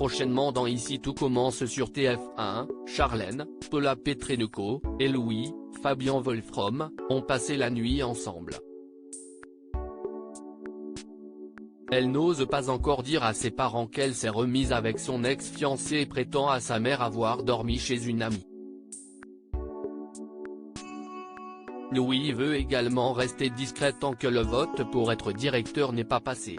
prochainement dans Ici tout commence sur TF1, Charlène, Paula Petrenko, et Louis, Fabien Wolfrom, ont passé la nuit ensemble. Elle n'ose pas encore dire à ses parents qu'elle s'est remise avec son ex-fiancé et prétend à sa mère avoir dormi chez une amie. Louis veut également rester discret tant que le vote pour être directeur n'est pas passé.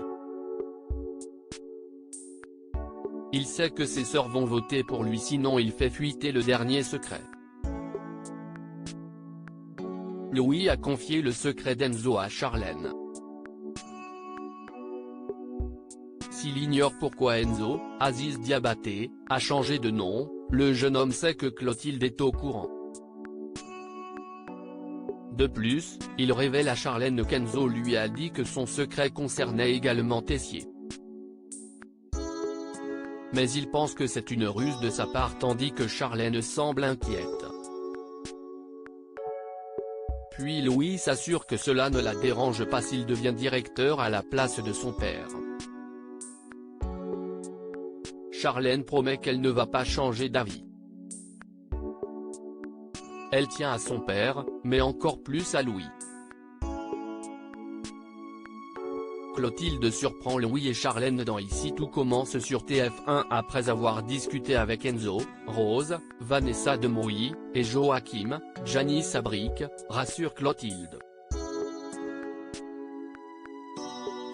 Il sait que ses sœurs vont voter pour lui sinon il fait fuiter le dernier secret. Louis a confié le secret d'Enzo à Charlène. S'il ignore pourquoi Enzo, Aziz Diabaté, a changé de nom, le jeune homme sait que Clotilde est au courant. De plus, il révèle à Charlène qu'Enzo lui a dit que son secret concernait également Tessier. Mais il pense que c'est une ruse de sa part tandis que Charlène semble inquiète. Puis Louis s'assure que cela ne la dérange pas s'il devient directeur à la place de son père. Charlène promet qu'elle ne va pas changer d'avis. Elle tient à son père, mais encore plus à Louis. Clotilde surprend Louis et Charlène dans Ici tout commence sur TF1 après avoir discuté avec Enzo, Rose, Vanessa Demouy, et Joachim, Gianni Sabric, rassure Clotilde.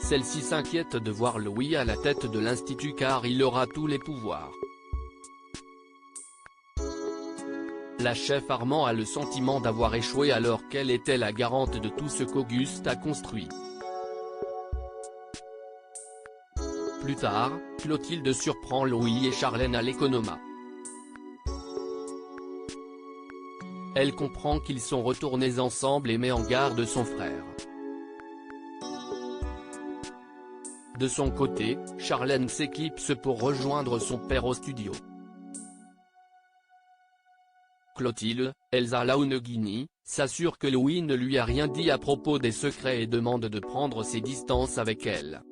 Celle-ci s'inquiète de voir Louis à la tête de l'Institut car il aura tous les pouvoirs. La chef Armand a le sentiment d'avoir échoué alors qu'elle était la garante de tout ce qu'Auguste a construit. Plus tard, Clotilde surprend Louis et Charlène à l'Economa. Elle comprend qu'ils sont retournés ensemble et met en garde son frère. De son côté, Charlène s'éclipse pour rejoindre son père au studio. Clotilde, Elsa Launeghini, s'assure que Louis ne lui a rien dit à propos des secrets et demande de prendre ses distances avec elle.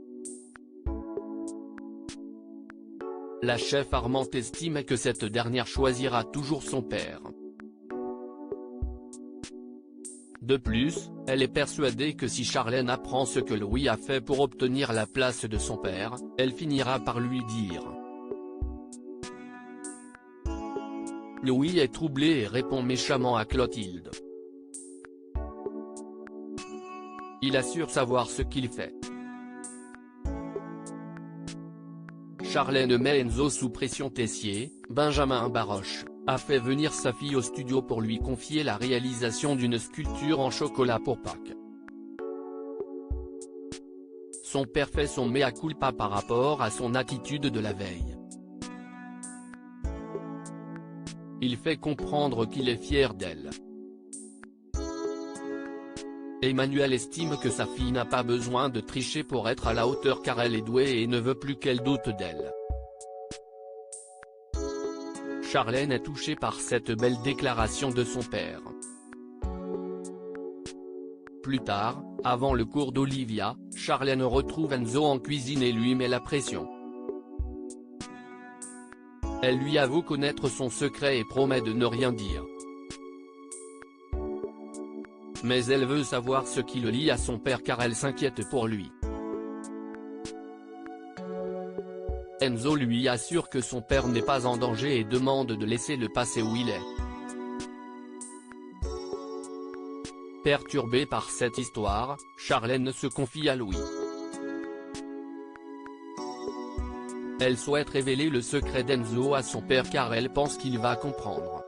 La chef Armand estime que cette dernière choisira toujours son père. De plus, elle est persuadée que si Charlène apprend ce que Louis a fait pour obtenir la place de son père, elle finira par lui dire. Louis est troublé et répond méchamment à Clotilde. Il assure savoir ce qu'il fait. Charlène met Enzo sous pression. Tessier, Benjamin Baroche, a fait venir sa fille au studio pour lui confier la réalisation d'une sculpture en chocolat pour Pâques. Son père fait son mea culpa par rapport à son attitude de la veille. Il fait comprendre qu'il est fier d'elle. Emmanuel estime que sa fille n'a pas besoin de tricher pour être à la hauteur car elle est douée et ne veut plus qu'elle doute d'elle. Charlène est touchée par cette belle déclaration de son père. Plus tard, avant le cours d'Olivia, Charlène retrouve Enzo en cuisine et lui met la pression. Elle lui avoue connaître son secret et promet de ne rien dire. Mais elle veut savoir ce qui le lie à son père car elle s'inquiète pour lui. Enzo lui assure que son père n'est pas en danger et demande de laisser le passer où il est. Perturbée par cette histoire, Charlène se confie à Louis. Elle souhaite révéler le secret d'Enzo à son père car elle pense qu'il va comprendre.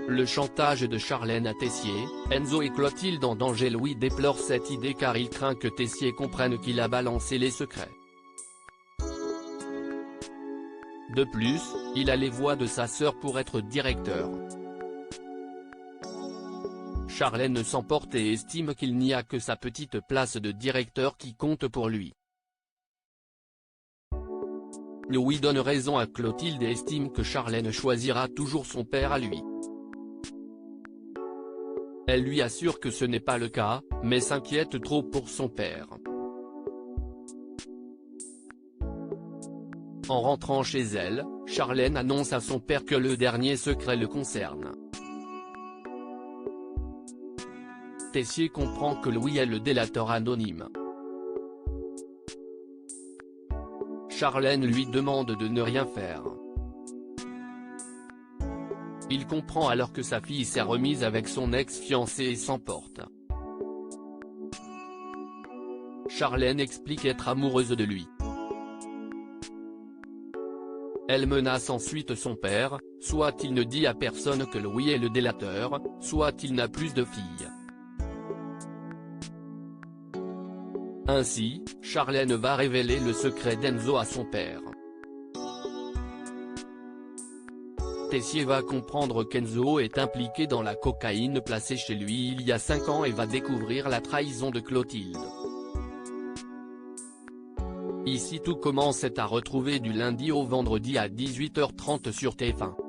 Le chantage de Charlène à Tessier, Enzo et Clotilde en danger. Louis déplore cette idée car il craint que Tessier comprenne qu'il a balancé les secrets. De plus, il a les voix de sa sœur pour être directeur. Charlène s'emporte et estime qu'il n'y a que sa petite place de directeur qui compte pour lui. Louis donne raison à Clotilde et estime que Charlène choisira toujours son père à lui. Elle lui assure que ce n'est pas le cas, mais s'inquiète trop pour son père. En rentrant chez elle, Charlène annonce à son père que le dernier secret le concerne. Tessier comprend que Louis est le délateur anonyme. Charlène lui demande de ne rien faire. Il comprend alors que sa fille s'est remise avec son ex-fiancé et s'emporte. Charlène explique être amoureuse de lui. Elle menace ensuite son père, soit il ne dit à personne que Louis est le délateur, soit il n'a plus de filles. Ainsi, Charlène va révéler le secret d'Enzo à son père. Tessier va comprendre qu'Enzo est impliqué dans la cocaïne placée chez lui il y a 5 ans et va découvrir la trahison de Clotilde. Ici tout commence est à retrouver du lundi au vendredi à 18h30 sur TF1.